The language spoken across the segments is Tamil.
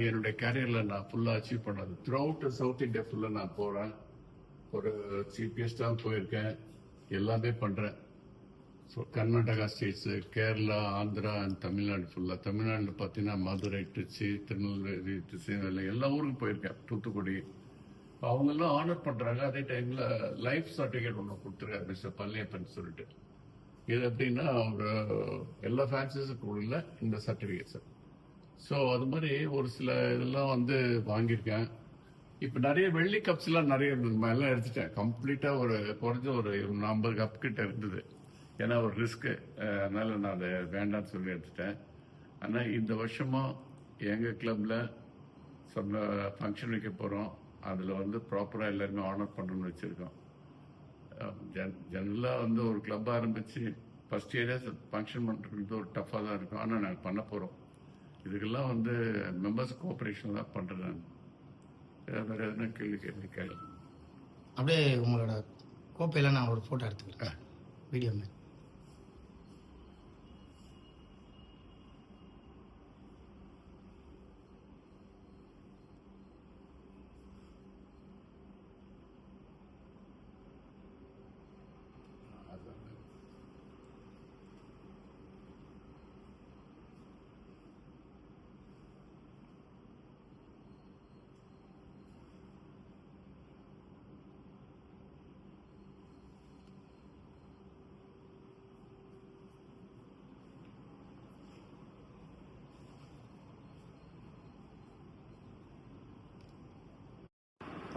என்னுடைய கேரியரில் நான் ஃபுல்லாக அச்சீவ் பண்ணது. த்ரூ அவுட் சவுத் இந்தியா ஃபுல்லாக நான் போகிறேன். ஒரு சீஃப் கெஸ்டாக போயிருக்கேன். எல்லாமே பண்ணுறேன். So Karnataka States, Kerala, Andhra and Tamil Nadu ஃபுல்லாக. தமிழ்நாட்டில் பார்த்தீங்கன்னா மதுரை, திருச்சி, திருநெல்வேலி, திருச்சிநெல்வேலி எல்லா ஊருக்கும் போயிருக்கேன். தூத்துக்குடி. அவங்கெல்லாம் ஆனர் பண்ணுறாங்க. அதே டைமில் லைஃப் சர்டிஃபிகேட் ஒன்று கொடுத்துருக்காரு மிஸ்டர் பழனியப்பன் சொல்லிட்டு. இது எப்படின்னா ஒரு எல்லா ஃபேன்சிஸுக்கும் உள்ள இந்த சர்டிஃபிகேட் சார். ஸோ அது மாதிரி ஒரு சில இதெல்லாம் வந்து வாங்கியிருக்கேன். இப்போ நிறைய வெள்ளி கப்ஸ்லாம் நிறைய இருந்தது. எல்லாம் எடுத்துட்டேன் கம்ப்ளீட்டாக. ஒரு குறைஞ்ச ஒரு 50 கப் கிட்ட இருந்தது. ஏன்னா ஒரு ரிஸ்க்கு, அதனால நான் அதை வேண்டாம்னு சொல்லி எடுத்துட்டேன். ஆனால் இந்த வருஷமும் எங்கள் கிளப்பில் சொன்ன ஃபங்க்ஷன் வைக்க போகிறோம். அதில் வந்து ப்ராப்பராக எல்லாருமே ஆனர் பண்ணணும்னு வச்சுருக்கோம். ஜெனரலாக வந்து ஒரு கிளப் ஆரம்பித்து ஃபஸ்ட் இயரே ஃபங்க்ஷன் பண்ணுறது ஒரு டஃப்பாக தான் இருக்கும். ஆனால் நாங்கள் பண்ண போகிறோம். இதுக்கெல்லாம் வந்து மெம்பர்ஸ் கோஆப்ரேஷன் தான் பண்ணுறேன். நான் வேறு எதுனா கேள்வி அப்படியே உங்களோட கோப்பையில் நான் ஒரு ஃபோட்டோ எடுத்துக்கிறேன் வீடியோ மாதிரி.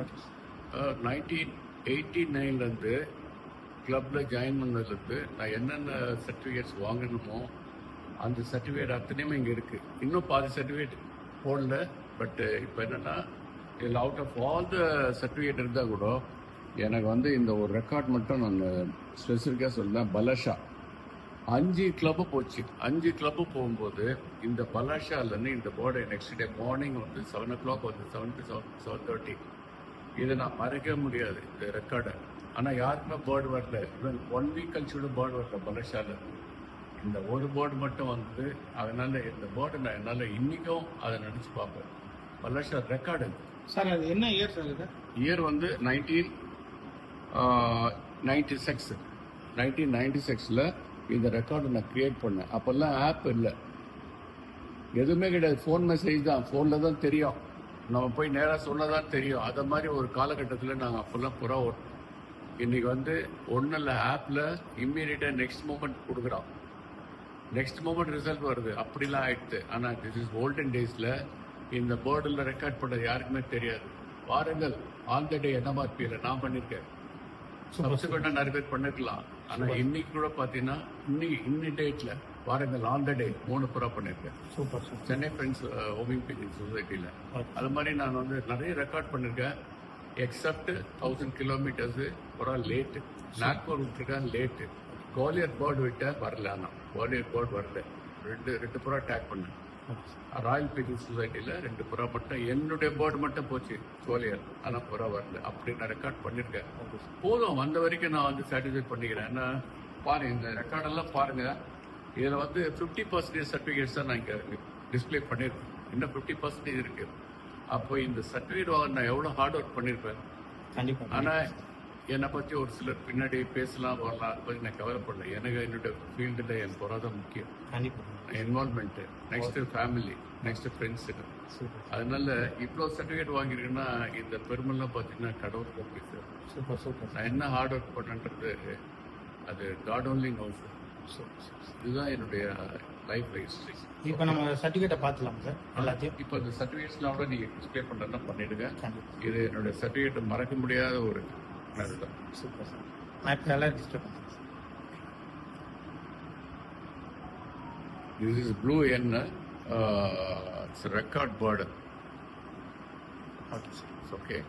ஓகே. 1989 கிளப்பில் ஜாயின் பண்ணதுலேருந்து நான் என்னென்ன சர்டிஃபிகேட்ஸ் வாங்கணுமோ அந்த சர்டிஃபிகேட் அத்தனையுமே இங்கே இருக்குது. இன்னும் பாதி சர்டிஃபிகேட் போடல. பட்டு இப்போ என்னென்னா இதில் out of all the certificate இருந்தால் கூட எனக்கு வந்து இந்த ஒரு ரெக்கார்ட் மட்டும் நான் ஸ்பெசிஃபிக்காக சொல்லுவேன். பலாஷா 5 கிளப்பு போச்சு. 5 கிளப்பு போகும்போது இந்த பலாஷாலேருந்து இந்த போர்டை நெக்ஸ்ட் டே மார்னிங் வந்து 7 o'clock வந்து 7 to 7:30. இதை நான் மறைக்க முடியாது இந்த ரெக்கார்டை. ஆனால் யாருக்குமே போர்டு வரல. இவன் 1 week கழிச்சு போர்டு வரல பலாஷாவில். இந்த ஒரு போர்டு மட்டும் வந்து அதனால இந்த போர்டு நான் என்னால் இன்றைக்கும் அதை நினச்சி பார்ப்பேன். பலாஷா ரெக்கார்டு சார். அது என்ன இயர் சார்? இது இயர் வந்து 1996 இந்த ரெக்கார்டு நான் கிரியேட் பண்ணேன். அப்போல்லாம் ஆப் இல்லை, எதுவுமே கிடையாது. ஃபோன் மெசேஜ் தான், ஃபோனில் தான் தெரியும். நம்ம போய் நேராக சொன்னதான் தெரியும். அதை மாதிரி ஒரு காலகட்டத்தில் நாங்கள் அப்போல்லாம் புறா ஓட்டோம். இன்றைக்கி வந்து ஒன்றும் இல்லை, ஆப்பில் இம்மீடியட்டாக நெக்ஸ்ட் மூமெண்ட் கொடுக்குறோம். நெக்ஸ்ட் மூமெண்ட் ரிசல்ட் வருது. அப்படிலாம் ஆயிடுது. ஆனால் திஸ் இஸ் ஓல்டன் டேஸில் இந்த போர்டில் ரெக்கார்ட் பண்ணது யாருக்குமே தெரியாது. வாருங்கள் ஆன் த டே NMRPயில் நான் பண்ணியிருக்கேன். சப்சிக்வெண்ட்டாக நிறைய பேர் பண்ணிருக்கலாம். ஆனால் இன்னைக்கு கூட பார்த்தீங்கன்னா இன்னி டேட்டில் வாருங்கள் ஆன் த டே 3 புறா பண்ணியிருக்கேன். Super sir. Chennai friends homeopathy சொசைட்டியில். அது மாதிரி நான் வந்து நிறைய ரெக்கார்ட் பண்ணியிருக்கேன். எக்ஸப்ட் 1000 kilometers புறா லேட்டு. நாக்பூர் விட்டுருக்கேன் லேட்டு. குவாலியர் போர்டு விட்ட வரல. ஆனால் குவாலியர் போர்டு வரல. ரெண்டு புறா டேக் பண்ணேன். ராயல் பீக்கிங் சொசைட்டியில் 2 புறா மட்டும். என்னுடைய போர்டு மட்டும் போச்சு குவாலியர். ஆனால் புறா வரல. அப்படி நான் ரெக்கார்ட் பண்ணியிருக்கேன். போதும், வந்த வரைக்கும் நான் வந்து சாட்டிஸ்ஃபை பண்ணிக்கிறேன். ஏன்னா பாருங்க, இந்த ரெக்கார்டெல்லாம் பாருங்கள். இதில் வந்து 50% சர்டிஃபிகேட்ஸ் தான் நான் இங்கே டிஸ்பிளே பண்ணியிருக்கேன். இன்னும் 50% இருக்குது. அப்போ இந்த சர்டிஃபிகேட் வாங்க நான் எவ்வளோ ஹார்ட் ஒர்க் பண்ணியிருப்பேன். கண்டிப்பாக. ஆனால் என்னை பற்றி ஒரு சிலர் பின்னாடி பேசலாம் வரலாம், அதை பற்றி நான் கவலைப்படல. எனக்கு என்னோட ஃபீல்டில் என் பொறாதான் முக்கியம். கண்டிப்பாக இன்வால்மெண்ட்டு, நெக்ஸ்ட்டு ஃபேமிலி, நெக்ஸ்ட்டு ஃப்ரெண்ட்ஸுக்கு. அதனால இவ்வளோ சர்டிஃபிகேட் வாங்கியிருக்கேன்னா இந்த பெருமெல்லாம் பார்த்தீங்கன்னா கடவுள் போக்கு சார். Super super. நான் என்ன ஹார்ட் ஒர்க் பண்ணன்றது அது காட் ஓன்லி நோஸ். இதுதான் என்னுடைய லைஃப் ஹிஸ்ட்ரி. இப்போ நம்ம சர்டிஃபிகேட்டை பார்த்துலாம் சார் எல்லாத்தையும். இப்போ இந்த சர்டிஃபிகேட்ஸ்லாம் கூட நீங்கள் டிஸ்பிளே பண்ணுறதுனா பண்ணிவிடுங்க. இது என்னுடைய சர்டிஃபிகேட்டை மறக்க முடியாத ஒரு அதுதான். Super sir. நான் இப்போ நல்லா டிஸ்பிளே பண்ணுறேன். This is blue N. It's a record bird. Okay, sir. It's okay.